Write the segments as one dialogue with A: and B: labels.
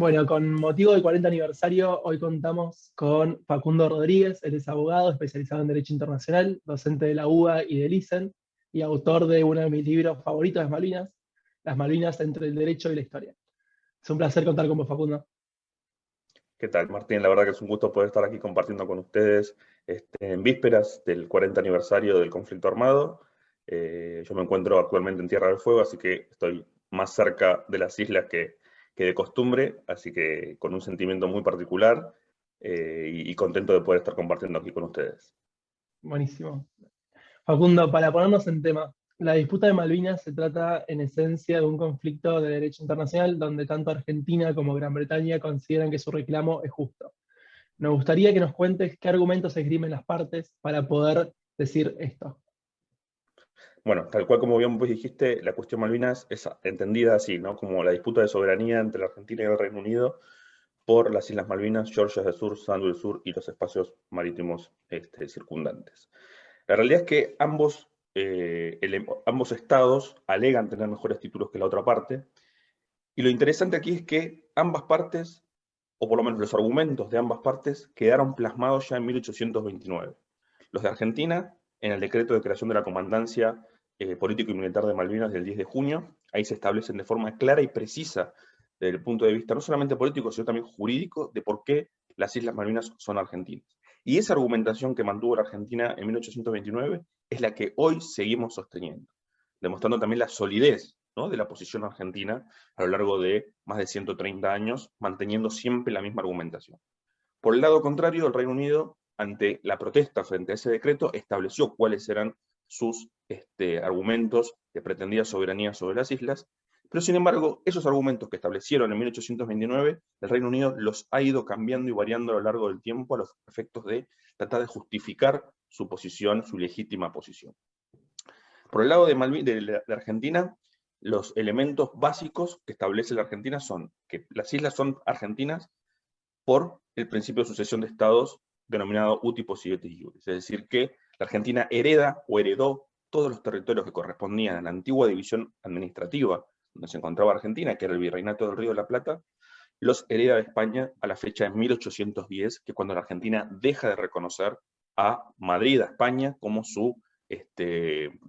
A: Bueno, con motivo del 40 aniversario, hoy contamos con Facundo Rodríguez. Él es abogado especializado en Derecho Internacional, docente de la UBA y del ISEN, y autor de uno de mis libros favoritos de Malvinas, Las Malvinas entre el Derecho y la Historia. Es un placer contar con vos, Facundo.
B: ¿Qué tal, Martín? La verdad que es un gusto poder estar aquí compartiendo con ustedes en vísperas del 40 aniversario del conflicto armado. Yo me encuentro actualmente en Tierra del Fuego, así que estoy más cerca de las islas que de costumbre, así que con un sentimiento muy particular y contento de poder estar compartiendo aquí con ustedes.
A: Buenísimo. Facundo, para ponernos en tema, la disputa de Malvinas se trata en esencia de un conflicto de derecho internacional donde tanto Argentina como Gran Bretaña consideran que su reclamo es justo. Nos gustaría que nos cuentes qué argumentos esgrimen las partes para poder decir esto.
B: Bueno, tal cual como bien vos dijiste, la cuestión Malvinas es entendida así, ¿no? Como la disputa de soberanía entre la Argentina y el Reino Unido por las Islas Malvinas, Georgias del Sur, Sandwich del Sur y los espacios marítimos circundantes. La realidad es que ambos estados alegan tener mejores títulos que la otra parte, y lo interesante aquí es que ambas partes, o por lo menos los argumentos de ambas partes, quedaron plasmados ya en 1829. Los de Argentina, en el decreto de creación de la Comandancia Político y Militar de Malvinas del 10 de junio, ahí se establecen de forma clara y precisa, desde el punto de vista no solamente político, sino también jurídico, de por qué las Islas Malvinas son argentinas. Y esa argumentación que mantuvo la Argentina en 1829 es la que hoy seguimos sosteniendo, demostrando también la solidez, ¿no?, de la posición argentina a lo largo de más de 130 años, manteniendo siempre la misma argumentación. Por el lado contrario, el Reino Unido, ante la protesta frente a ese decreto, estableció cuáles eran sus argumentos de pretendida soberanía sobre las islas, pero sin embargo, esos argumentos que establecieron en 1829, el Reino Unido los ha ido cambiando y variando a lo largo del tiempo a los efectos de tratar de justificar su posición, su legítima posición. Por el lado de Argentina, los elementos básicos que establece la Argentina son que las islas son argentinas por el principio de sucesión de estados denominado uti possidetis iuris, es decir, que la Argentina hereda o heredó todos los territorios que correspondían a la antigua división administrativa donde se encontraba Argentina, que era el Virreinato del Río de la Plata, los hereda de España a la fecha de 1810, que es cuando la Argentina deja de reconocer a Madrid, a España, como su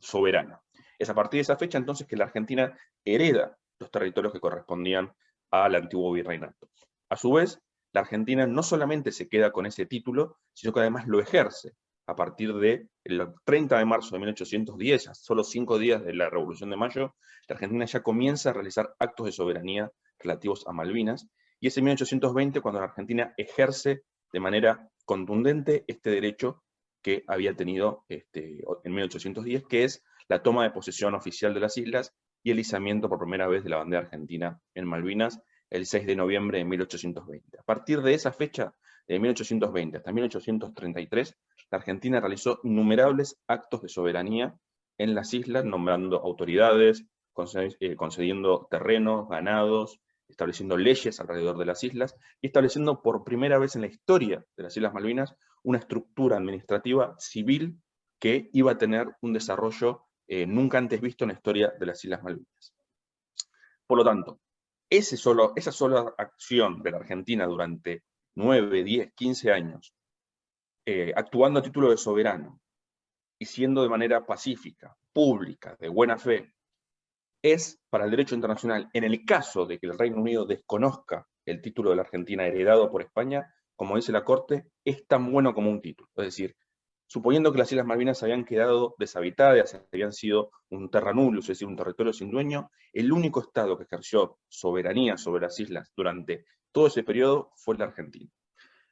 B: soberana. Es a partir de esa fecha entonces que la Argentina hereda los territorios que correspondían al antiguo virreinato. A su vez, la Argentina no solamente se queda con ese título, sino que además lo ejerce a partir del 30 de marzo de 1810, a solo 5 días de la Revolución de Mayo, la Argentina ya comienza a realizar actos de soberanía relativos a Malvinas, y es en 1820 cuando la Argentina ejerce de manera contundente este derecho que había tenido en 1810, que es la toma de posesión oficial de las islas y el izamiento por primera vez de la bandera argentina en Malvinas, el 6 de noviembre de 1820. A partir de esa fecha, de 1820 hasta 1833, la Argentina realizó innumerables actos de soberanía en las islas, nombrando autoridades, concediendo terrenos, ganados, estableciendo leyes alrededor de las islas y estableciendo por primera vez en la historia de las Islas Malvinas una estructura administrativa civil que iba a tener un desarrollo nunca antes visto en la historia de las Islas Malvinas. Por lo tanto, esa sola acción de la Argentina durante 9, 10, 15 años, actuando a título de soberano y siendo de manera pacífica, pública, de buena fe, es para el derecho internacional, en el caso de que el Reino Unido desconozca el título de la Argentina heredado por España, como dice la Corte, es tan bueno como un título. Es decir, suponiendo que las Islas Malvinas habían quedado deshabitadas, habían sido un terra nullius, es decir, un territorio sin dueño, el único Estado que ejerció soberanía sobre las islas durante todo ese periodo fue la Argentina.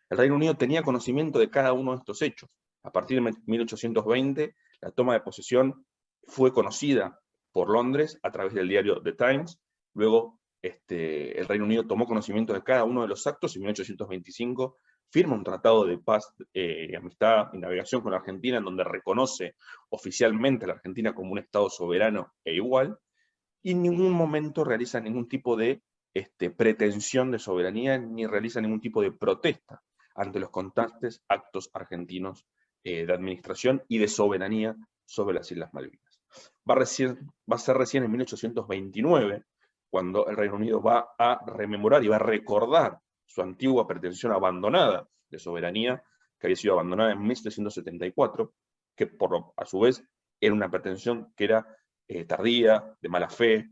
B: El Reino Unido tenía conocimiento de cada uno de estos hechos. A partir de 1820, la toma de posesión fue conocida por Londres a través del diario The Times. Luego, el Reino Unido tomó conocimiento de cada uno de los actos y en 1825 firma un tratado de paz, amistad y navegación con la Argentina, en donde reconoce oficialmente a la Argentina como un Estado soberano e igual, y en ningún momento realiza ningún tipo de pretensión de soberanía, ni realiza ningún tipo de protesta ante los constantes actos argentinos de administración y de soberanía sobre las Islas Malvinas. Va a ser recién en 1829 cuando el Reino Unido va a rememorar y va a recordar su antigua pretensión abandonada de soberanía, que había sido abandonada en 1774, que a su vez era una pretensión que era tardía, de mala fe,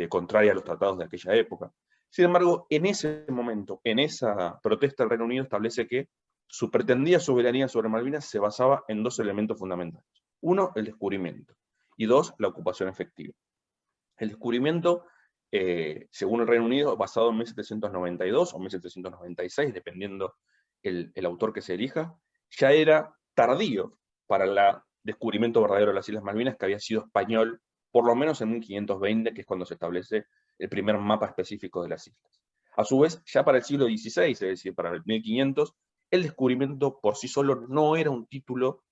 B: contraria a los tratados de aquella época. Sin embargo, en ese momento, en esa protesta, el Reino Unido establece que su pretendida soberanía sobre Malvinas se basaba en dos elementos fundamentales. Uno, el descubrimiento, y dos, la ocupación efectiva. El descubrimiento, según el Reino Unido, basado en 1792 o 1796, dependiendo el autor que se elija, ya era tardío para el descubrimiento verdadero de las Islas Malvinas, que había sido español, por lo menos en 1520, que es cuando se establece el primer mapa específico de las islas. A su vez, ya para el siglo XVI, es decir, para el 1500, el descubrimiento por sí solo no era un título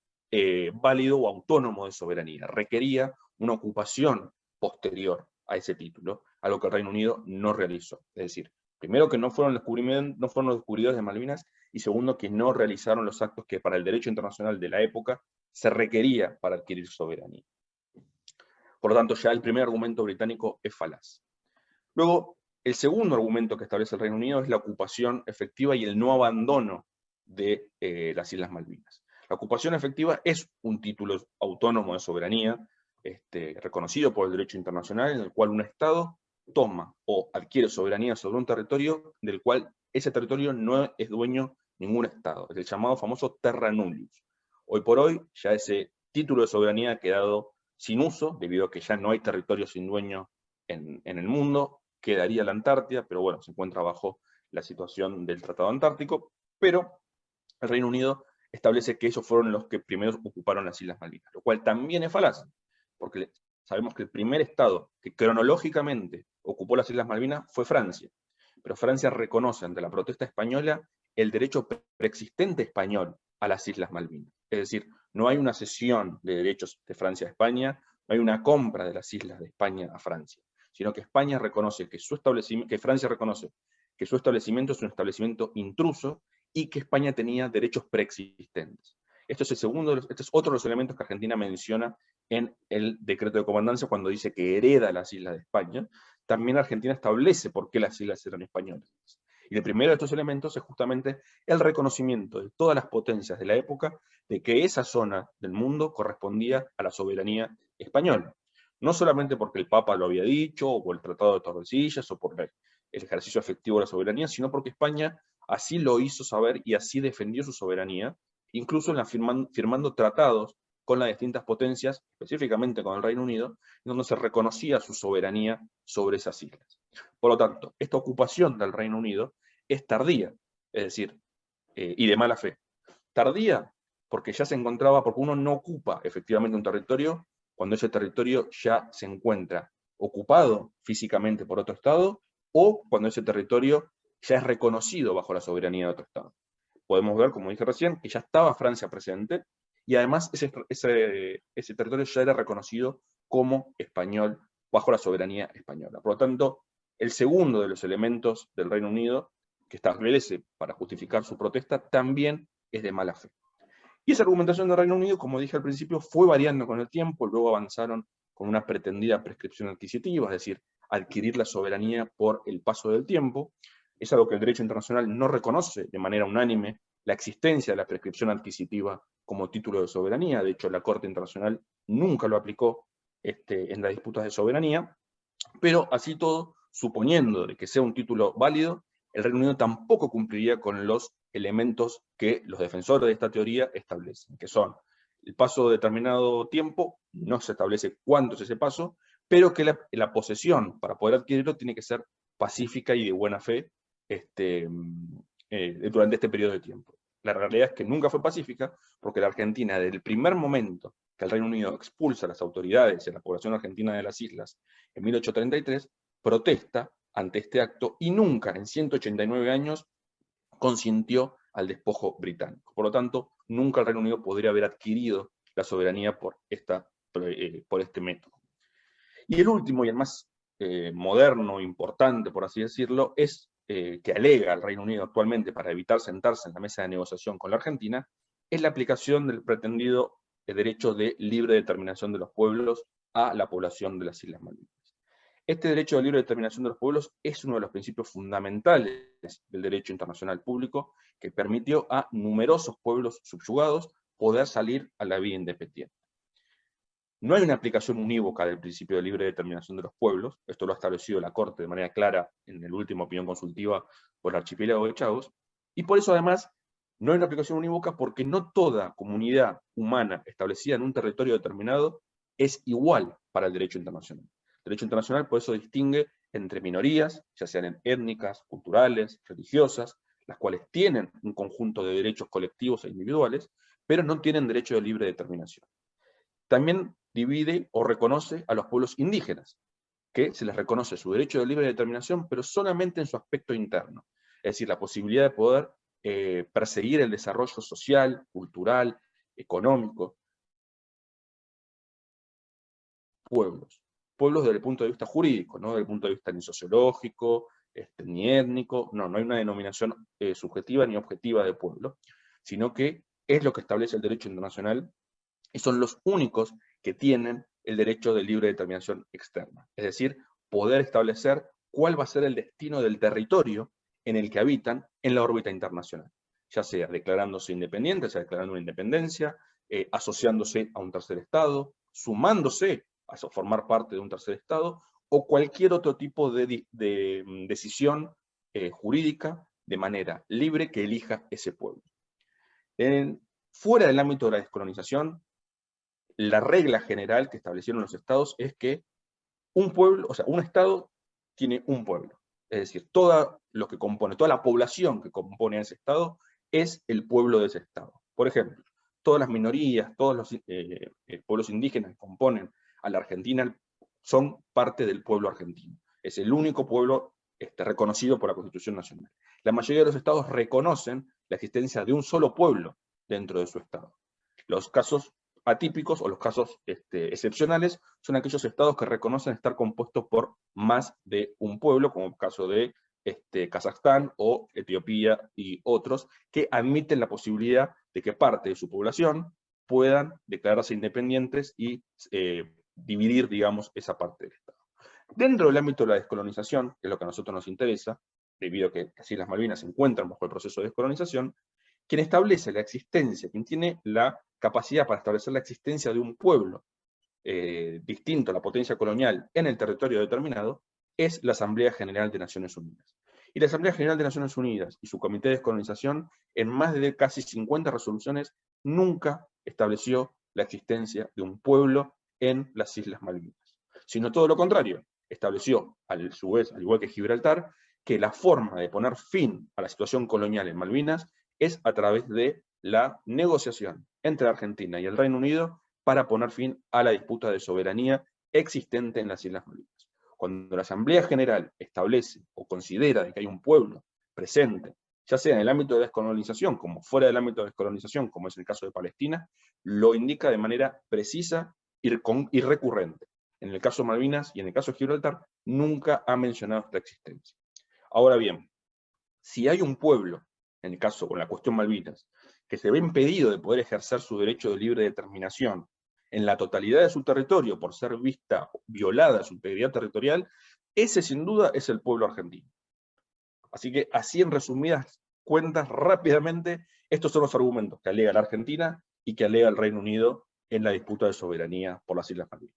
B: válido o autónomo de soberanía, requería una ocupación posterior a ese título, algo que el Reino Unido no realizó. Es decir, primero que no fueron los descubridores de Malvinas, y segundo que no realizaron los actos que para el derecho internacional de la época se requería para adquirir soberanía. Por lo tanto, ya el primer argumento británico es falaz. Luego, el segundo argumento que establece el Reino Unido es la ocupación efectiva y el no abandono de las Islas Malvinas. La ocupación efectiva es un título autónomo de soberanía, reconocido por el derecho internacional, en el cual un Estado toma o adquiere soberanía sobre un territorio del cual ese territorio no es dueño ningún Estado. Es el llamado famoso terra nullius. Hoy por hoy, ya ese título de soberanía ha quedado sin uso, debido a que ya no hay territorio sin dueño en el mundo. Quedaría la Antártida, pero bueno, se encuentra bajo la situación del Tratado Antártico, pero el Reino Unido establece que ellos fueron los que primero ocuparon las Islas Malvinas, lo cual también es falaz, porque sabemos que el primer Estado que cronológicamente ocupó las Islas Malvinas fue Francia, pero Francia reconoce ante la protesta española el derecho preexistente español a las Islas Malvinas. Es decir, no hay una cesión de derechos de Francia a España, no hay una compra de las islas de España a Francia, sino que España reconoce que Francia reconoce que su establecimiento es un establecimiento intruso y que España tenía derechos preexistentes. Este es otro de los elementos que Argentina menciona en el decreto de comandancia cuando dice que hereda las islas de España. También Argentina establece por qué las islas eran españolas. Y el primero de estos elementos es justamente el reconocimiento de todas las potencias de la época de que esa zona del mundo correspondía a la soberanía española. No solamente porque el Papa lo había dicho, o por el Tratado de Tordesillas, o por el ejercicio efectivo de la soberanía, sino porque España así lo hizo saber y así defendió su soberanía, incluso firmando tratados con las distintas potencias, específicamente con el Reino Unido, donde se reconocía su soberanía sobre esas islas. Por lo tanto, esta ocupación del Reino Unido es tardía, es decir, y de mala fe. Tardía porque ya se encontraba, porque uno no ocupa efectivamente un territorio cuando ese territorio ya se encuentra ocupado físicamente por otro Estado, o cuando ese territorio ya es reconocido bajo la soberanía de otro Estado. Podemos ver, como dije recién, que ya estaba Francia presente, y además ese territorio ya era reconocido como español bajo la soberanía española. Por lo tanto, el segundo de los elementos del Reino Unido que establece para justificar su protesta también es de mala fe. Y esa argumentación del Reino Unido, como dije al principio, fue variando con el tiempo, luego avanzaron con una pretendida prescripción adquisitiva, es decir, adquirir la soberanía por el paso del tiempo. Es algo que el derecho internacional no reconoce de manera unánime, la existencia de la prescripción adquisitiva como título de soberanía. De hecho, la Corte Internacional nunca lo aplicó en las disputas de soberanía, pero así todo, suponiendo de que sea un título válido, el Reino Unido tampoco cumpliría con los elementos que los defensores de esta teoría establecen, que son el paso de determinado tiempo, no se establece cuánto es ese paso, pero que la posesión para poder adquirirlo tiene que ser pacífica y de buena fe durante este periodo de tiempo. La realidad es que nunca fue pacífica, porque la Argentina, desde el primer momento que el Reino Unido expulsa a las autoridades y a la población argentina de las islas en 1833, protesta ante este acto y nunca en 189 años consintió al despojo británico. Por lo tanto, nunca el Reino Unido podría haber adquirido la soberanía por este método. Y el último y el más moderno, importante, por así decirlo, es que alega el Reino Unido actualmente para evitar sentarse en la mesa de negociación con la Argentina, es la aplicación del pretendido derecho de libre determinación de los pueblos a la población de las Islas Malvinas. Este derecho de libre determinación de los pueblos es uno de los principios fundamentales del derecho internacional público que permitió a numerosos pueblos subyugados poder salir a la vida independiente. No hay una aplicación unívoca del principio de libre determinación de los pueblos, esto lo ha establecido la Corte de manera clara en la última opinión consultiva por el archipiélago de Chagos, y por eso además no hay una aplicación unívoca porque no toda comunidad humana establecida en un territorio determinado es igual para el derecho internacional. El derecho internacional por eso distingue entre minorías, ya sean étnicas, culturales, religiosas, las cuales tienen un conjunto de derechos colectivos e individuales, pero no tienen derecho de libre determinación. También divide o reconoce a los pueblos indígenas, que se les reconoce su derecho de libre determinación, pero solamente en su aspecto interno. Es decir, la posibilidad de poder perseguir el desarrollo social, cultural, económico. Pueblos. Pueblos desde el punto de vista jurídico, no desde el punto de vista ni sociológico, ni étnico, no hay una denominación subjetiva ni objetiva de pueblo, sino que es lo que establece el derecho internacional y son los únicos que tienen el derecho de libre determinación externa. Es decir, poder establecer cuál va a ser el destino del territorio en el que habitan en la órbita internacional, ya sea declarándose independientes, sea declarando una independencia, asociándose a un tercer estado, sumándose a formar parte de un tercer estado, o cualquier otro tipo de decisión jurídica de manera libre que elija ese pueblo. Fuera del ámbito de la descolonización, la regla general que establecieron los estados es que un pueblo, o sea, un estado tiene un pueblo. Es decir, todo lo que compone, toda la población que compone ese estado es el pueblo de ese estado. Por ejemplo, todas las minorías, todos los pueblos indígenas que componen a la Argentina son parte del pueblo argentino. Es el único pueblo reconocido por la Constitución Nacional. La mayoría de los estados reconocen la existencia de un solo pueblo dentro de su estado. Los casos atípicos o los casos excepcionales son aquellos estados que reconocen estar compuestos por más de un pueblo, como el caso de Kazajstán o Etiopía y otros, que admiten la posibilidad de que parte de su población puedan declararse independientes y dividir, digamos, esa parte del estado. Dentro del ámbito de la descolonización, que es lo que a nosotros nos interesa, debido a que las Islas Malvinas se encuentran bajo el proceso de descolonización, quien establece la existencia, quien tiene la capacidad para establecer la existencia de un pueblo distinto a la potencia colonial en el territorio determinado, es la Asamblea General de Naciones Unidas. Y la Asamblea General de Naciones Unidas y su Comité de Descolonización, en más de casi 50 resoluciones, nunca estableció la existencia de un pueblo en las Islas Malvinas, sino todo lo contrario, estableció, a su vez, al igual que Gibraltar, que la forma de poner fin a la situación colonial en Malvinas es a través de la negociación entre Argentina y el Reino Unido para poner fin a la disputa de soberanía existente en las Islas Malvinas. Cuando la Asamblea General establece o considera que hay un pueblo presente, ya sea en el ámbito de descolonización como fuera del ámbito de descolonización, como es el caso de Palestina, lo indica de manera precisa y recurrente. En el caso de Malvinas y en el caso de Gibraltar, nunca ha mencionado esta existencia. Ahora bien, si hay un pueblo, en el caso con la cuestión Malvinas, que se ve impedido de poder ejercer su derecho de libre determinación en la totalidad de su territorio por ser vista violada su integridad territorial, ese sin duda es el pueblo argentino. Así que, así en resumidas cuentas, rápidamente, estos son los argumentos que alega la Argentina y que alega el Reino Unido en la disputa de soberanía por las Islas Malvinas.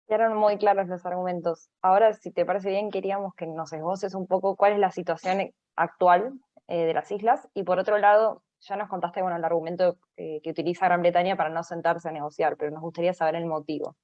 C: Quedaron muy claros los argumentos. Ahora, si te parece bien, queríamos que nos esboces un poco cuál es la situación actual de las islas, y por otro lado, ya nos contaste, bueno, el argumento que utiliza Gran Bretaña para no sentarse a negociar, pero nos gustaría saber el motivo.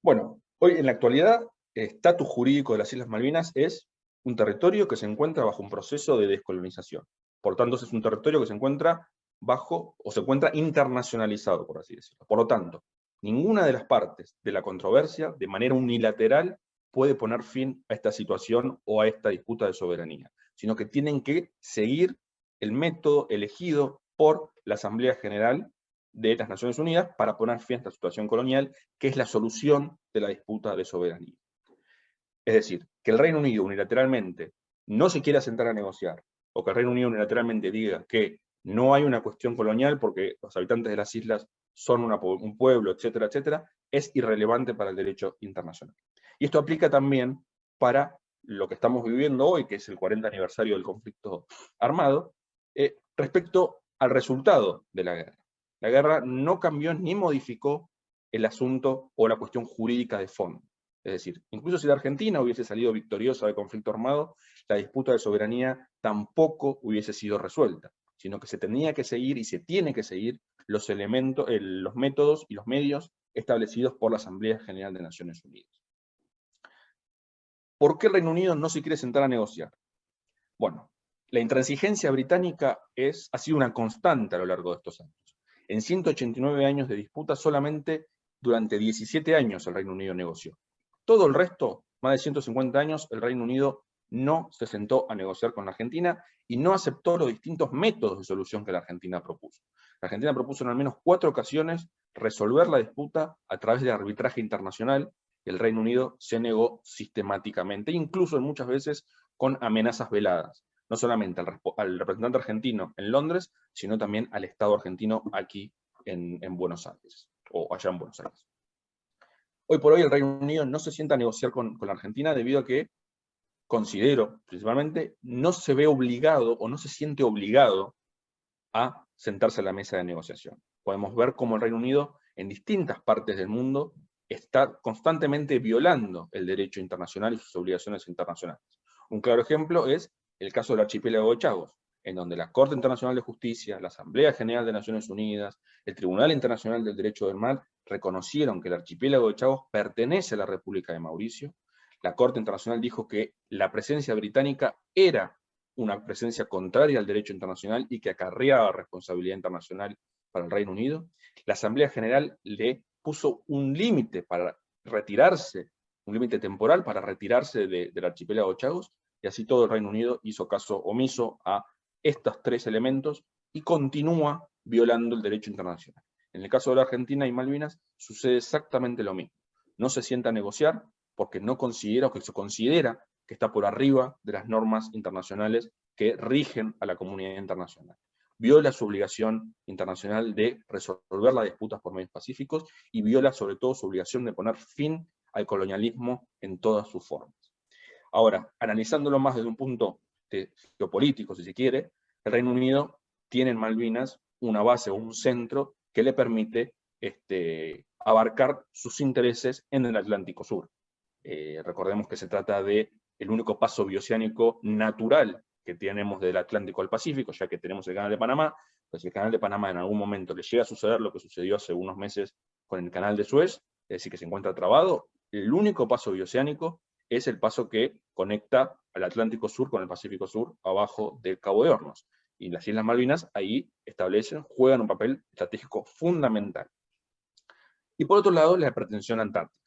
B: Bueno, hoy en la actualidad, el estatus jurídico de las Islas Malvinas es un territorio que se encuentra bajo un proceso de descolonización. Por tanto, es un territorio que se encuentra bajo, o se encuentra internacionalizado, por así decirlo. Por lo tanto, ninguna de las partes de la controversia, de manera unilateral, puede poner fin a esta situación o a esta disputa de soberanía, sino que tienen que seguir el método elegido por la Asamblea General de las Naciones Unidas para poner fin a esta situación colonial, que es la solución de la disputa de soberanía. Es decir, que el Reino Unido unilateralmente no se quiera sentar a negociar, o que el Reino Unido unilateralmente diga que no hay una cuestión colonial porque los habitantes de las islas son un pueblo, etcétera, etcétera, es irrelevante para el derecho internacional. Y esto aplica también para lo que estamos viviendo hoy, que es el 40 aniversario del conflicto armado, respecto al resultado de la guerra. La guerra no cambió ni modificó el asunto o la cuestión jurídica de fondo. Es decir, incluso si la Argentina hubiese salido victoriosa del conflicto armado, la disputa de soberanía tampoco hubiese sido resuelta, sino que se tenía que seguir y se tiene que seguir los elementos, los métodos y los medios establecidos por la Asamblea General de Naciones Unidas. ¿Por qué el Reino Unido no se quiere sentar a negociar? Bueno, la intransigencia británica ha sido una constante a lo largo de estos años. En 189 años de disputa, solamente durante 17 años el Reino Unido negoció. Todo el resto, más de 150 años, el Reino Unido no se sentó a negociar con la Argentina y no aceptó los distintos métodos de solución que la Argentina propuso. La Argentina propuso en al menos 4 ocasiones resolver la disputa a través del arbitraje internacional, y el Reino Unido se negó sistemáticamente, incluso muchas veces con amenazas veladas, no solamente al representante argentino en Londres, sino también al Estado argentino aquí en Buenos Aires, o allá en Buenos Aires. Hoy por hoy el Reino Unido no se sienta a negociar con la Argentina debido a que, considero, principalmente, no se ve obligado o no se siente obligado a sentarse a la mesa de negociación. Podemos ver cómo el Reino Unido, en distintas partes del mundo, está constantemente violando el derecho internacional y sus obligaciones internacionales. Un claro ejemplo es el caso del archipiélago de Chagos, en donde la Corte Internacional de Justicia, la Asamblea General de Naciones Unidas, el Tribunal Internacional del Derecho del Mar, reconocieron que el archipiélago de Chagos pertenece a la República de Mauricio. La Corte Internacional dijo que la presencia británica era una presencia contraria al derecho internacional y que acarreaba responsabilidad internacional para el Reino Unido. La Asamblea General le puso un límite para retirarse, un límite temporal para retirarse del archipiélago de Chagos, y así todo el Reino Unido hizo caso omiso a estos 3 elementos y continúa violando el derecho internacional. En el caso de la Argentina y Malvinas sucede exactamente lo mismo. No se sienta a negociar porque no considera, o que se considera, que está por arriba de las normas internacionales que rigen a la comunidad internacional. Viola su obligación internacional de resolver las disputas por medios pacíficos y viola sobre todo su obligación de poner fin al colonialismo en todas sus formas. Ahora, analizándolo más desde un punto geopolítico, si se quiere, el Reino Unido tiene en Malvinas una base o un centro que le permite abarcar sus intereses en el Atlántico Sur. Recordemos que se trata del único paso bioceánico natural que tenemos del Atlántico al Pacífico, ya que tenemos el Canal de Panamá. Pues si el Canal de Panamá en algún momento le llega a suceder lo que sucedió hace unos meses con el Canal de Suez, es decir, que se encuentra trabado, el único paso bioceánico es el paso que conecta al Atlántico Sur con el Pacífico Sur abajo del Cabo de Hornos. Y las Islas Malvinas ahí juegan un papel estratégico fundamental. Y por otro lado, la pretensión antártica.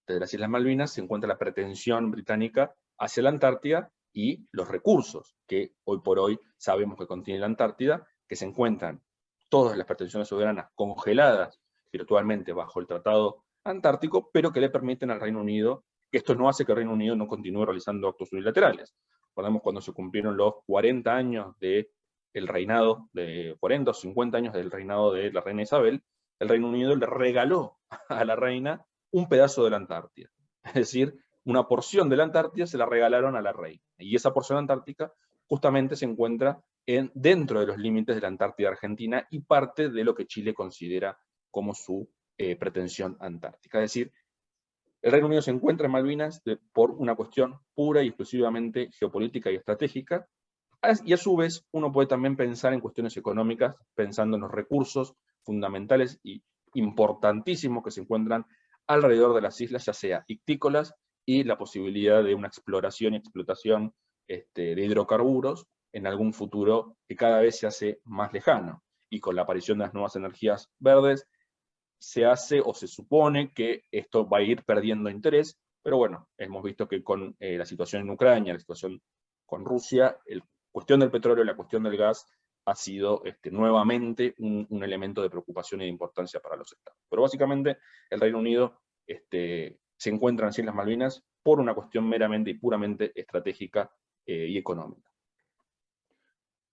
B: Desde las Islas Malvinas se encuentra la pretensión británica hacia la Antártida y los recursos que hoy por hoy sabemos que contiene la Antártida, que se encuentran todas las pretensiones soberanas congeladas virtualmente bajo el Tratado Antártico, pero que le permiten al Reino Unido, que esto no hace que el Reino Unido no continúe realizando actos unilaterales. Recordemos cuando se cumplieron los 40 años del reinado, de 40 o 50 años del reinado de la reina Isabel, el Reino Unido le regaló a la reina un pedazo de la Antártida. Es decir, una porción de la Antártida se la regalaron a la reina. Y esa porción antártica justamente se encuentra dentro de los límites de la Antártida Argentina y parte de lo que Chile considera como su pretensión antártica. Es decir, el Reino Unido se encuentra en Malvinas por una cuestión pura y exclusivamente geopolítica y estratégica, y a su vez uno puede también pensar en cuestiones económicas, pensando en los recursos fundamentales y importantísimos que se encuentran alrededor de las islas, ya sea ictícolas, y la posibilidad de una exploración y explotación de hidrocarburos en algún futuro que cada vez se hace más lejano. Y con la aparición de las nuevas energías verdes, se hace o se supone que esto va a ir perdiendo interés, pero bueno, hemos visto que con la situación en Ucrania, la situación con Rusia, la cuestión del petróleo y la cuestión del gas ha sido nuevamente un elemento de preocupación y de importancia para los estados. Pero básicamente el Reino Unido se encuentra en las Islas Malvinas por una cuestión meramente y puramente estratégica y económica.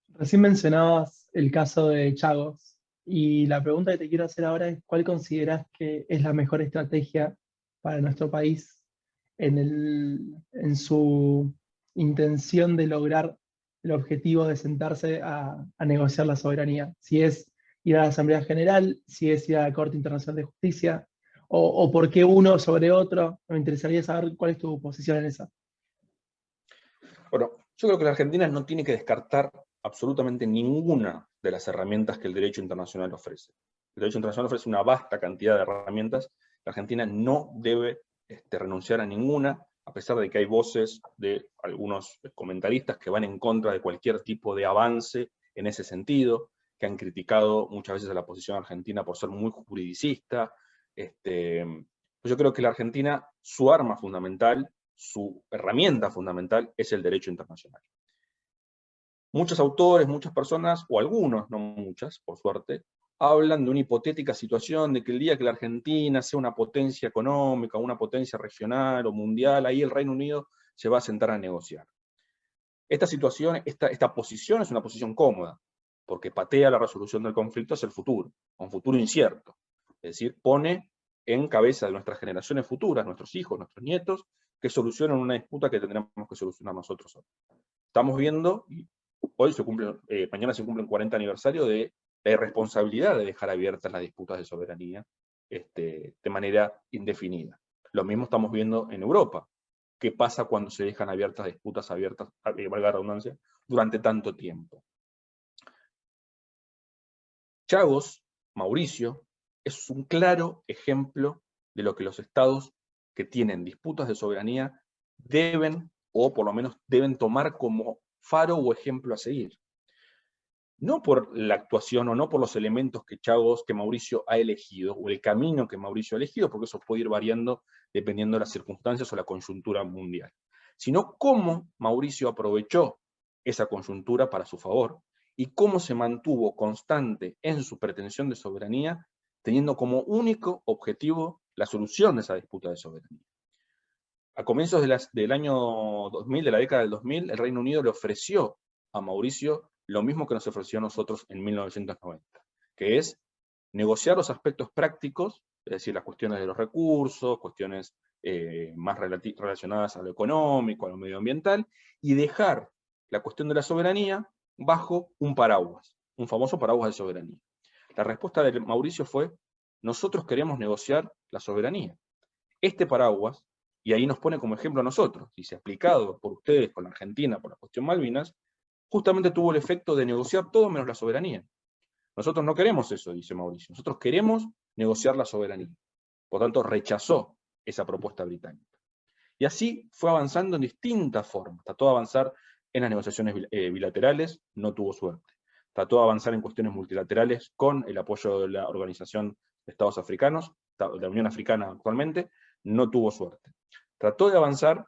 A: Recién mencionabas el caso de Chagos, y la pregunta que te quiero hacer ahora es: ¿cuál consideras que es la mejor estrategia para nuestro país en su intención de lograr el objetivo de sentarse a negociar la soberanía. Si es ir a la Asamblea General, si es ir a la Corte Internacional de Justicia, o por qué uno sobre otro. Me interesaría saber cuál es tu posición en esa.
B: Bueno, yo creo que la Argentina no tiene que descartar absolutamente ninguna de las herramientas que el derecho internacional ofrece. El derecho internacional ofrece una vasta cantidad de herramientas. La Argentina no debe renunciar a ninguna, a pesar de que hay voces de algunos comentaristas que van en contra de cualquier tipo de avance en ese sentido, que han criticado muchas veces a la posición argentina por ser muy juridicista. Yo creo que la Argentina, su arma fundamental, su herramienta fundamental es el derecho internacional. Muchos autores, muchas personas, o algunos, no muchas, por suerte, hablan de una hipotética situación de que el día que la Argentina sea una potencia económica, una potencia regional o mundial, ahí el Reino Unido se va a sentar a negociar. Esta situación, esta posición es una posición cómoda, porque patea la resolución del conflicto hacia el futuro, un futuro incierto. Es decir, pone en cabeza de nuestras generaciones futuras, nuestros hijos, nuestros nietos, que solucionen una disputa que tendremos que solucionar nosotros hoy. Estamos viendo, y hoy mañana se cumple el 40 aniversario de la irresponsabilidad de dejar abiertas las disputas de soberanía de manera indefinida. Lo mismo estamos viendo en Europa. ¿Qué pasa cuando se dejan abiertas disputas valga la redundancia, durante tanto tiempo? Chagos, Mauricio, es un claro ejemplo de lo que los estados que tienen disputas de soberanía deben, o por lo menos deben tomar como faro o ejemplo a seguir. No por la actuación o no por los elementos que Mauricio ha elegido, o el camino que Mauricio ha elegido, porque eso puede ir variando dependiendo de las circunstancias o la coyuntura mundial, sino cómo Mauricio aprovechó esa coyuntura para su favor, y cómo se mantuvo constante en su pretensión de soberanía, teniendo como único objetivo la solución de esa disputa de soberanía. A comienzos del año 2000, de la década del 2000, el Reino Unido le ofreció a Mauricio lo mismo que nos ofreció a nosotros en 1990, que es negociar los aspectos prácticos, es decir, las cuestiones de los recursos, cuestiones más relacionadas a lo económico, a lo medioambiental, y dejar la cuestión de la soberanía bajo un paraguas, un famoso paraguas de soberanía. La respuesta de Mauricio fue: nosotros queremos negociar la soberanía. Este paraguas, y ahí nos pone como ejemplo a nosotros, y se ha aplicado por ustedes con la Argentina por la cuestión Malvinas, justamente tuvo el efecto de negociar todo menos la soberanía. Nosotros no queremos eso, dice Mauricio, nosotros queremos negociar la soberanía. Por tanto, rechazó esa propuesta británica. Y así fue avanzando en distintas formas. Trató de avanzar en las negociaciones bilaterales, no tuvo suerte. Trató de avanzar en cuestiones multilaterales con el apoyo de la Organización de Estados Africanos, de la Unión Africana actualmente, no tuvo suerte. Trató de avanzar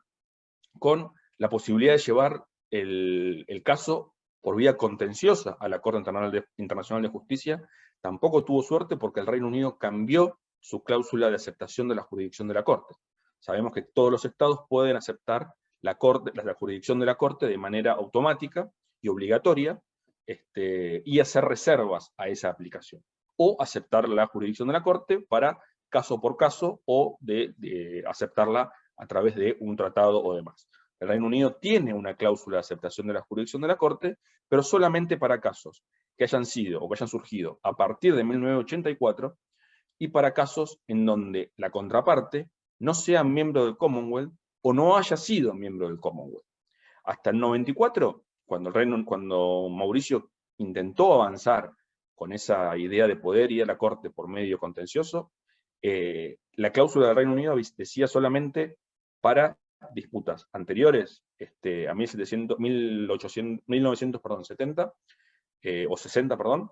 B: con la posibilidad de llevar el caso por vía contenciosa a la Corte Internacional de Justicia, tampoco tuvo suerte porque el Reino Unido cambió su cláusula de aceptación de la jurisdicción de la Corte. Sabemos que todos los estados pueden aceptar la jurisdicción de la Corte de manera automática y obligatoria, y hacer reservas a esa aplicación, o aceptar la jurisdicción de la Corte para caso por caso, o de aceptarla a través de un tratado o demás. El Reino Unido tiene una cláusula de aceptación de la jurisdicción de la Corte, pero solamente para casos que hayan sido o que hayan surgido a partir de 1984, y para casos en donde la contraparte no sea miembro del Commonwealth o no haya sido miembro del Commonwealth. Hasta el 94, cuando Mauricio intentó avanzar con esa idea de poder ir a la Corte por medio contencioso, la cláusula del Reino Unido decía solamente para disputas anteriores a 1970, o 60, perdón,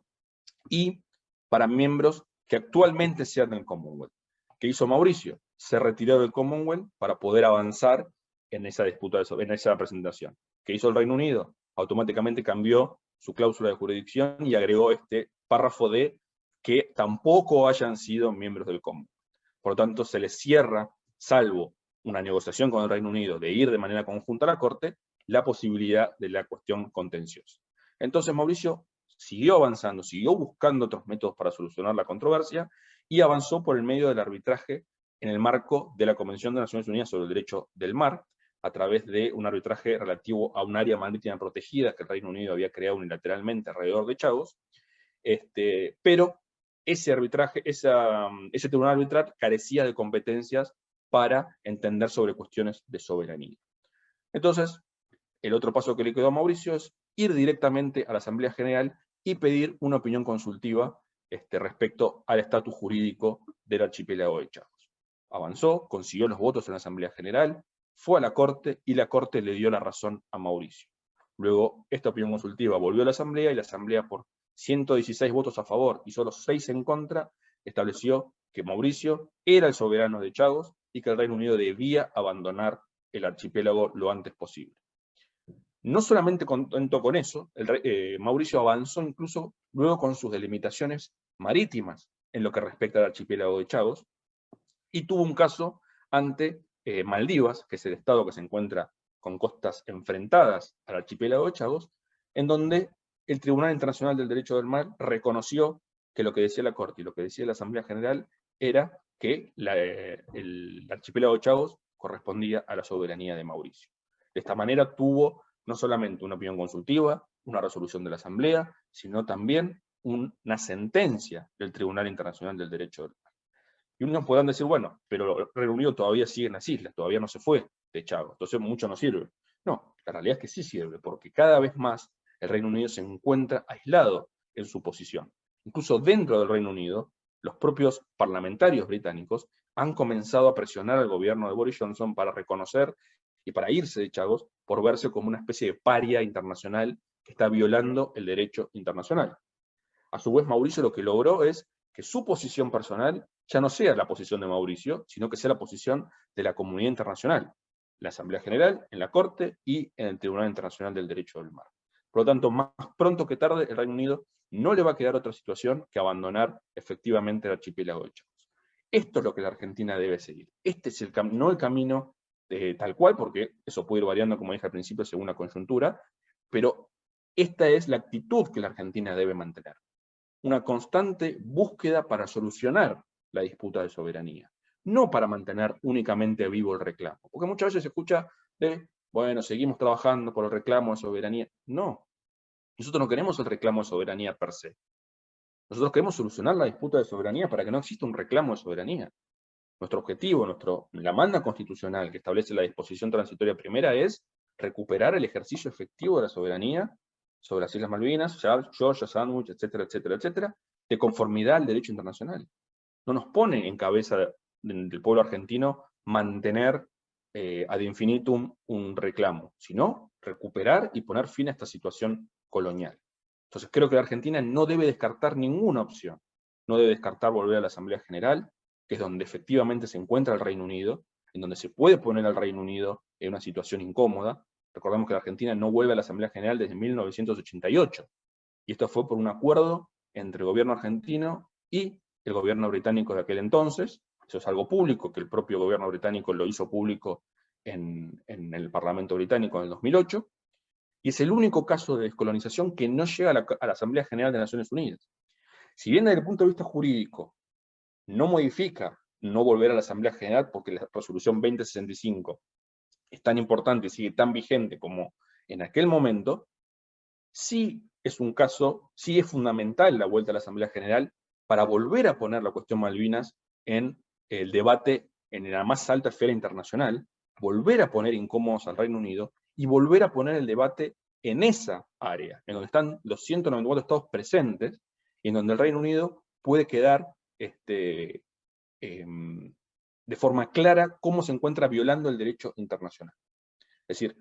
B: y para miembros que actualmente sean del Commonwealth. ¿Qué hizo Mauricio? Se retiró del Commonwealth para poder avanzar en esa disputa, en esa presentación. ¿Qué hizo el Reino Unido? Automáticamente cambió su cláusula de jurisdicción y agregó este párrafo de que tampoco hayan sido miembros del Commonwealth. Por lo tanto, se les cierra, salvo una negociación con el Reino Unido de ir de manera conjunta a la Corte, la posibilidad de la cuestión contenciosa. Entonces Mauricio siguió avanzando, siguió buscando otros métodos para solucionar la controversia, y avanzó por el medio del arbitraje en el marco de la Convención de Naciones Unidas sobre el Derecho del Mar, a través de un arbitraje relativo a un área marítima protegida que el Reino Unido había creado unilateralmente alrededor de Chagos, pero ese arbitraje, ese tribunal arbitral carecía de competencias para entender sobre cuestiones de soberanía. Entonces, el otro paso que le quedó a Mauricio es ir directamente a la Asamblea General y pedir una opinión consultiva respecto al estatus jurídico del archipiélago de Chagos. Avanzó, consiguió los votos en la Asamblea General, fue a la Corte y la Corte le dio la razón a Mauricio. Luego, esta opinión consultiva volvió a la Asamblea y la Asamblea, por 116 votos a favor y solo 6 en contra, estableció que Mauricio era el soberano de Chagos y que el Reino Unido debía abandonar el archipiélago lo antes posible. No solamente contento con eso, Mauricio avanzó incluso luego con sus delimitaciones marítimas en lo que respecta al archipiélago de Chagos, y tuvo un caso ante Maldivas, que es el estado que se encuentra con costas enfrentadas al archipiélago de Chagos, en donde el Tribunal Internacional del Derecho del Mar reconoció que lo que decía la Corte y lo que decía la Asamblea General era que el archipiélago de Chagos correspondía a la soberanía de Mauricio. De esta manera tuvo no solamente una opinión consultiva, una resolución de la Asamblea, sino también una sentencia del Tribunal Internacional del Derecho del Mar. Y unos podrán decir, bueno, pero el Reino Unido todavía sigue en las islas, todavía no se fue de Chagos, entonces mucho no sirve. No, la realidad es que sí sirve, porque cada vez más el Reino Unido se encuentra aislado en su posición. Incluso dentro del Reino Unido, los propios parlamentarios británicos han comenzado a presionar al gobierno de Boris Johnson para reconocer y para irse de Chagos por verse como una especie de paria internacional que está violando el derecho internacional. A su vez, Mauricio lo que logró es que su posición personal ya no sea la posición de Mauricio, sino que sea la posición de la comunidad internacional, la Asamblea General, en la Corte y en el Tribunal Internacional del Derecho del Mar. Por lo tanto, más pronto que tarde, el Reino Unido no le va a quedar otra situación que abandonar efectivamente el archipiélago de Chagos. Esto es lo que la Argentina debe seguir. Este es no el camino tal cual, porque eso puede ir variando, como dije al principio, según la coyuntura, pero esta es la actitud que la Argentina debe mantener. Una constante búsqueda para solucionar la disputa de soberanía, no para mantener únicamente vivo el reclamo. Porque muchas veces se escucha de, bueno, seguimos trabajando por el reclamo de soberanía. No, nosotros no queremos el reclamo de soberanía per se. Nosotros queremos solucionar la disputa de soberanía para que no exista un reclamo de soberanía. Nuestro objetivo, la manda constitucional que establece la disposición transitoria primera es recuperar el ejercicio efectivo de la soberanía sobre las Islas Malvinas, Georgia, Sandwich, etcétera, etcétera, etcétera, de conformidad al derecho internacional. No nos pone en cabeza del pueblo argentino mantener ad infinitum un reclamo, sino recuperar y poner fin a esta situación colonial. Entonces creo que la Argentina no debe descartar ninguna opción. No debe descartar volver a la Asamblea General, que es donde efectivamente se encuentra el Reino Unido, en donde se puede poner al Reino Unido en una situación incómoda. Recordemos que la Argentina no vuelve a la Asamblea General desde 1988, y esto fue por un acuerdo entre el gobierno argentino y el gobierno británico de aquel entonces. Eso es algo público, que el propio gobierno británico lo hizo público en el Parlamento británico en el 2008, y es el único caso de descolonización que no llega a la Asamblea General de Naciones Unidas. Si bien desde el punto de vista jurídico no modifica no volver a la Asamblea General, porque la resolución 2065 es tan importante y sigue tan vigente como en aquel momento, sí es un caso, sí es fundamental la vuelta a la Asamblea General para volver a poner la cuestión Malvinas en el debate en la más alta esfera internacional, volver a poner incómodos al Reino Unido y volver a poner el debate en esa área, en donde están los 194 estados presentes y en donde el Reino Unido puede quedar de forma clara cómo se encuentra violando el derecho internacional. Es decir,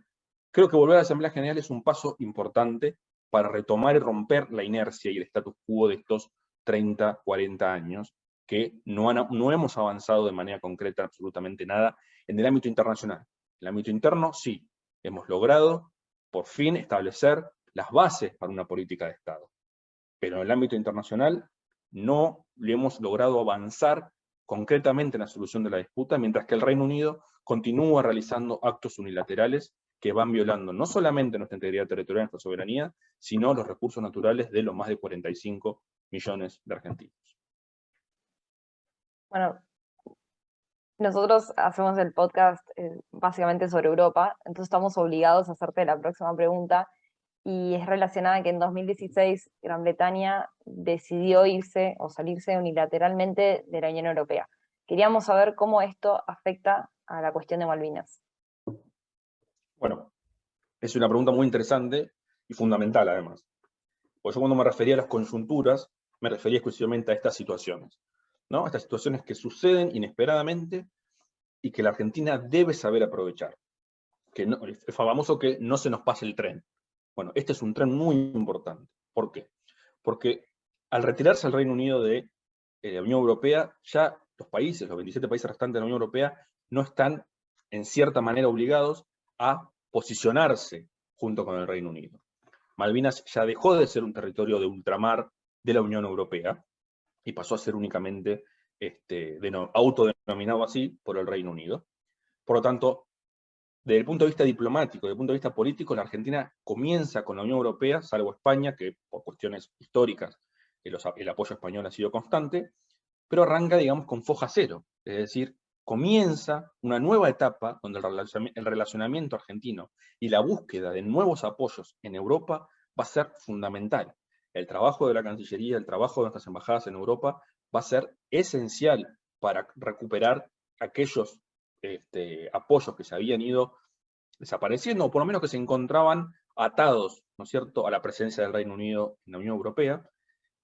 B: creo que volver a la Asamblea General es un paso importante para retomar y romper la inercia y el status quo de estos 30, 40 años, que no hemos avanzado de manera concreta absolutamente nada en el ámbito internacional. En el ámbito interno, sí, hemos logrado por fin establecer las bases para una política de Estado. Pero en el ámbito internacional no le hemos logrado avanzar concretamente en la solución de la disputa, mientras que el Reino Unido continúa realizando actos unilaterales que van violando no solamente nuestra integridad territorial, nuestra soberanía, sino los recursos naturales de los más de 45 millones de argentinos.
C: Bueno, Nosotros hacemos el podcast básicamente sobre Europa, entonces estamos obligados a hacerte la próxima pregunta, y es relacionada que en 2016 Gran Bretaña decidió irse o salirse unilateralmente de la Unión Europea. Queríamos saber cómo esto afecta a la cuestión de Malvinas.
B: Bueno, es una pregunta muy interesante y fundamental además. Porque yo cuando me refería a las coyunturas, me refería exclusivamente a estas situaciones, ¿no? Estas situaciones que suceden inesperadamente y que la Argentina debe saber aprovechar. Que no, es famoso que no se nos pase el tren. Bueno, este es un tren muy importante. ¿Por qué? Porque al retirarse el Reino Unido de la Unión Europea, ya los países, los 27 países restantes de la Unión Europea, no están en cierta manera obligados a posicionarse junto con el Reino Unido. Malvinas ya dejó de ser un territorio de ultramar de la Unión Europea y pasó a ser únicamente autodenominado así por el Reino Unido. Por lo tanto, desde el punto de vista diplomático, desde el punto de vista político, la Argentina comienza con la Unión Europea, salvo España, que por cuestiones históricas el apoyo español ha sido constante, pero arranca, digamos, con foja cero. Es decir, comienza una nueva etapa donde el relacionamiento argentino y la búsqueda de nuevos apoyos en Europa va a ser fundamental. El trabajo de la Cancillería, el trabajo de nuestras embajadas en Europa va a ser esencial para recuperar aquellos apoyos que se habían ido desapareciendo, o por lo menos que se encontraban atados, ¿no es cierto?, a la presencia del Reino Unido en la Unión Europea.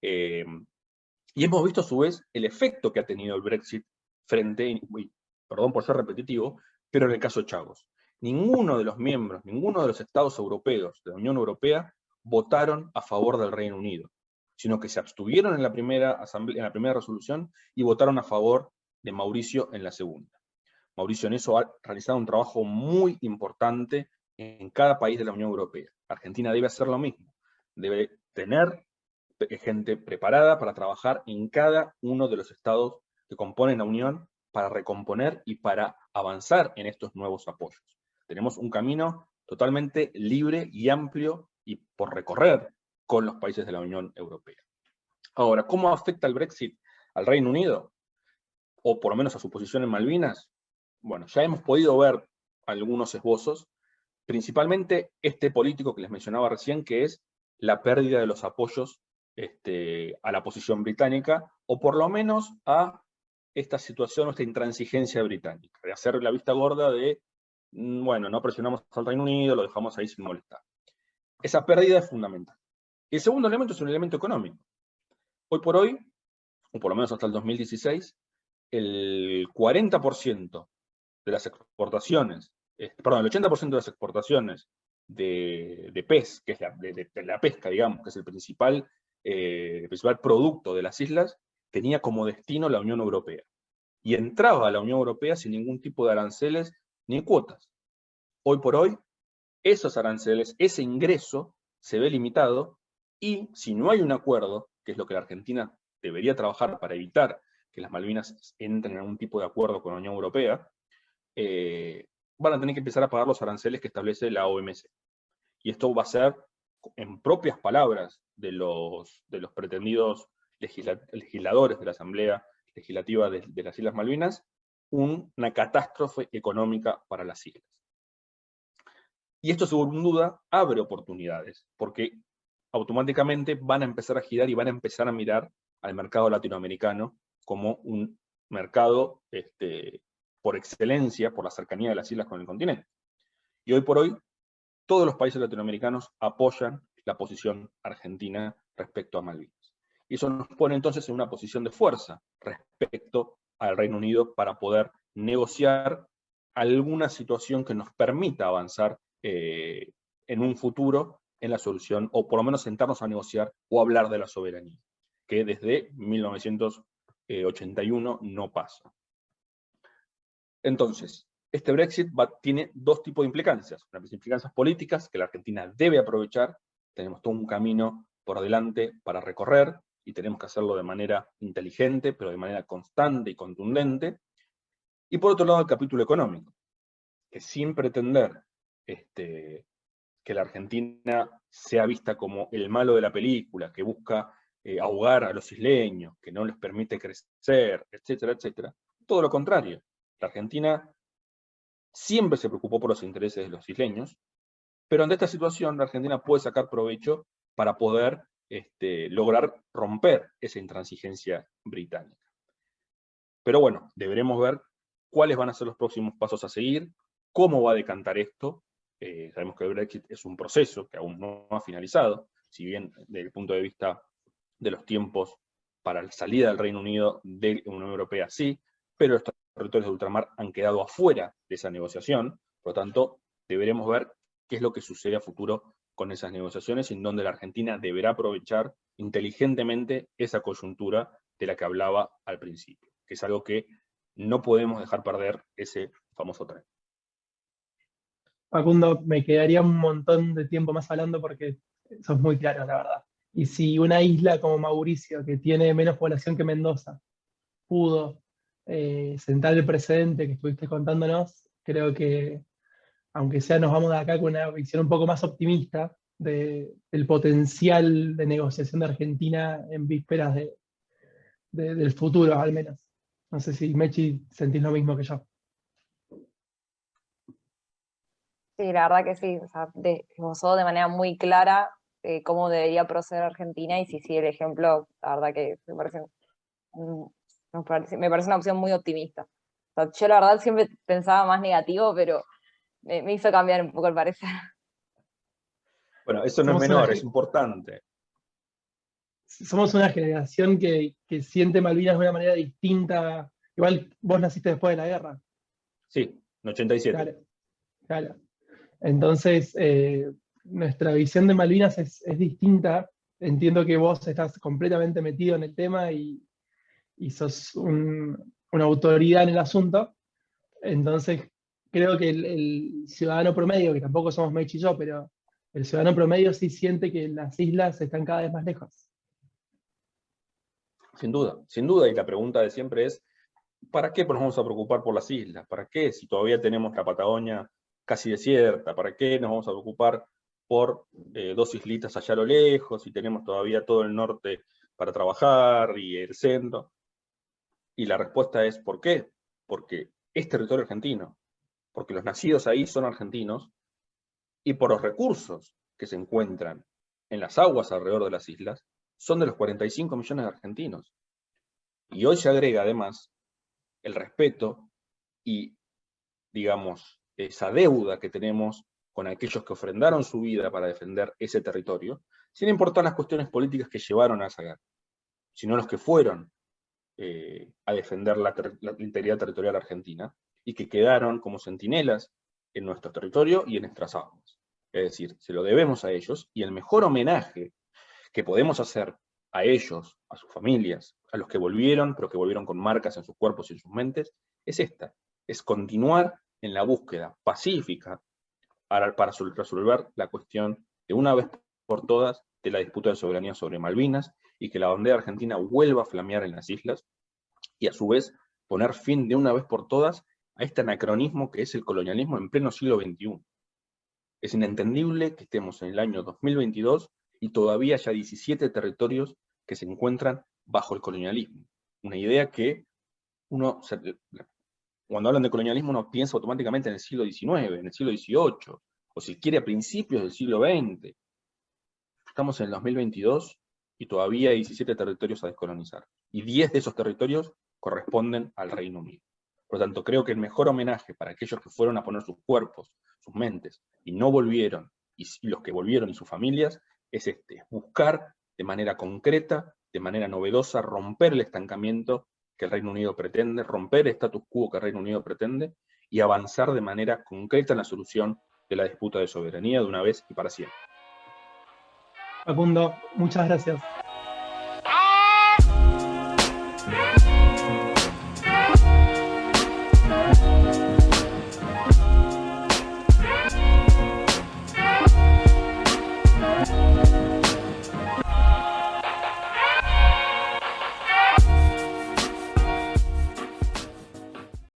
B: Y hemos visto a su vez el efecto que ha tenido el Brexit perdón por ser repetitivo, pero en el caso de Chagos. Ninguno de los miembros, ninguno de los estados europeos de la Unión Europea votaron a favor del Reino Unido, sino que se abstuvieron en la primera resolución y votaron a favor de Mauricio en la segunda. Mauricio en eso ha realizado un trabajo muy importante en cada país de la Unión Europea. Argentina debe hacer lo mismo. Debe tener gente preparada para trabajar en cada uno de los estados que componen la Unión para recomponer y para avanzar en estos nuevos apoyos. Tenemos un camino totalmente libre y amplio y por recorrer con los países de la Unión Europea. Ahora, ¿cómo afecta el Brexit al Reino Unido? O por lo menos a su posición en Malvinas. Bueno, ya hemos podido ver algunos esbozos, principalmente este político que les mencionaba recién, que es la pérdida de los apoyos a la posición británica, o por lo menos a esta situación, esta intransigencia británica, de hacer la vista gorda de, bueno, no presionamos al Reino Unido, lo dejamos ahí sin molestar. Esa pérdida es fundamental. Y el segundo elemento es un elemento económico. Hoy por hoy, o por lo menos hasta el 2016, el 40% de las exportaciones, el 80% de las exportaciones de pez, que es de la pesca, digamos, que es el principal producto de las islas, tenía como destino la Unión Europea. Y entraba a la Unión Europea sin ningún tipo de aranceles ni cuotas. Hoy por hoy, esos aranceles, ese ingreso, se ve limitado, y si no hay un acuerdo, que es lo que la Argentina debería trabajar para evitar que las Malvinas entren en algún tipo de acuerdo con la Unión Europea, van a tener que empezar a pagar los aranceles que establece la OMC. Y esto va a ser, en propias palabras de los pretendidos legisladores de la Asamblea Legislativa de las Islas Malvinas, una catástrofe económica para las islas. Y esto, sin duda, abre oportunidades, porque automáticamente van a empezar a girar y van a empezar a mirar al mercado latinoamericano como un mercado por excelencia, por la cercanía de las islas con el continente. Y hoy por hoy, todos los países latinoamericanos apoyan la posición argentina respecto a Malvinas. Y eso nos pone entonces en una posición de fuerza respecto al Reino Unido para poder negociar alguna situación que nos permita avanzar en un futuro en la solución, o por lo menos sentarnos a negociar o hablar de la soberanía, que desde 1981 no pasa. Entonces, este Brexit tiene dos tipos de implicancias. Las implicancias políticas, que la Argentina debe aprovechar. Tenemos todo un camino por delante para recorrer, y tenemos que hacerlo de manera inteligente, pero de manera constante y contundente. Y por otro lado, el capítulo económico, que sin pretender que la Argentina sea vista como el malo de la película, que busca ahogar a los isleños, que no les permite crecer, etcétera, etcétera. Todo lo contrario. La Argentina siempre se preocupó por los intereses de los isleños, pero ante esta situación la Argentina puede sacar provecho para poder lograr romper esa intransigencia británica. Pero bueno, deberemos ver cuáles van a ser los próximos pasos a seguir, cómo va a decantar esto. Sabemos que el Brexit es un proceso que aún no ha finalizado, si bien desde el punto de vista de los tiempos para la salida del Reino Unido de la Unión Europea sí, pero los territorios de ultramar han quedado afuera de esa negociación, por lo tanto, deberemos ver qué es lo que sucede a futuro con esas negociaciones, en donde la Argentina deberá aprovechar inteligentemente esa coyuntura de la que hablaba al principio, que es algo que no podemos dejar perder, ese famoso tren.
A: Facundo, me quedaría un montón de tiempo más hablando porque sos muy claro, la verdad. Y si una isla como Mauricio, que tiene menos población que Mendoza, pudo sentar el precedente que estuviste contándonos, creo que, aunque sea, nos vamos de acá con una visión un poco más optimista del potencial de negociación de Argentina en vísperas del futuro, al menos. No sé si, Mechi, sentís lo mismo que yo.
C: Sí, la verdad que sí, o sea, esbozó de manera muy clara cómo debería proceder Argentina, y si sigue el ejemplo, la verdad que mm, me parece una opción muy optimista. O sea, yo la verdad siempre pensaba más negativo, pero me hizo cambiar un poco el parecer.
B: Bueno, eso no es
A: Somos
B: menor, es importante.
A: somos una generación que siente Malvinas de una manera distinta. Igual vos naciste después de la guerra.
B: Sí, en 87.
A: Claro, claro. Entonces, nuestra visión de Malvinas es distinta. Entiendo que vos estás completamente metido en el tema y sos una autoridad en el asunto. Entonces, creo que el ciudadano promedio, que tampoco somos Mechi y yo, pero el ciudadano promedio sí siente que las islas están cada vez más lejos.
B: Sin duda, y la pregunta de siempre es, ¿para qué nos vamos a preocupar por las islas? ¿Para qué si todavía tenemos la Patagonia casi desierta? ¿Para qué nos vamos a preocupar por dos islitas allá a lo lejos y tenemos todavía todo el norte para trabajar y el centro? Y la respuesta es, ¿por qué? Porque es territorio argentino, porque los nacidos ahí son argentinos, y por los recursos que se encuentran en las aguas alrededor de las islas, son de los 45 millones de argentinos. Y hoy se agrega además el respeto y, digamos, esa deuda que tenemos con aquellos que ofrendaron su vida para defender ese territorio, sin importar las cuestiones políticas que llevaron a esa guerra, sino los que fueron a defender la integridad territorial argentina y que quedaron como centinelas en nuestro territorio y en nuestras aguas. Es decir, se lo debemos a ellos, y el mejor homenaje que podemos hacer a ellos, a sus familias, a los que volvieron, pero que volvieron con marcas en sus cuerpos y en sus mentes, es continuar en la búsqueda pacífica para resolver la cuestión de una vez por todas de la disputa de soberanía sobre Malvinas, y que la bandera argentina vuelva a flamear en las islas, y a su vez poner fin de una vez por todas a este anacronismo que es el colonialismo en pleno siglo XXI. Es inentendible que estemos en el año 2022 y todavía haya 17 territorios que se encuentran bajo el colonialismo. Una idea que cuando hablan de colonialismo uno piensa automáticamente en el siglo XIX, en el siglo XVIII, o si quiere a principios del siglo XX. Estamos en el 2022 y todavía hay 17 territorios a descolonizar. Y 10 de esos territorios corresponden al Reino Unido. Por lo tanto, creo que el mejor homenaje para aquellos que fueron a poner sus cuerpos, sus mentes, y no volvieron, y los que volvieron y sus familias, es buscar de manera concreta, de manera novedosa, romper el estancamiento que el Reino Unido pretende, romper el status quo que el Reino Unido pretende, y avanzar de manera concreta en la solución de la disputa de soberanía de una vez y para siempre.
A: Facundo, muchas gracias.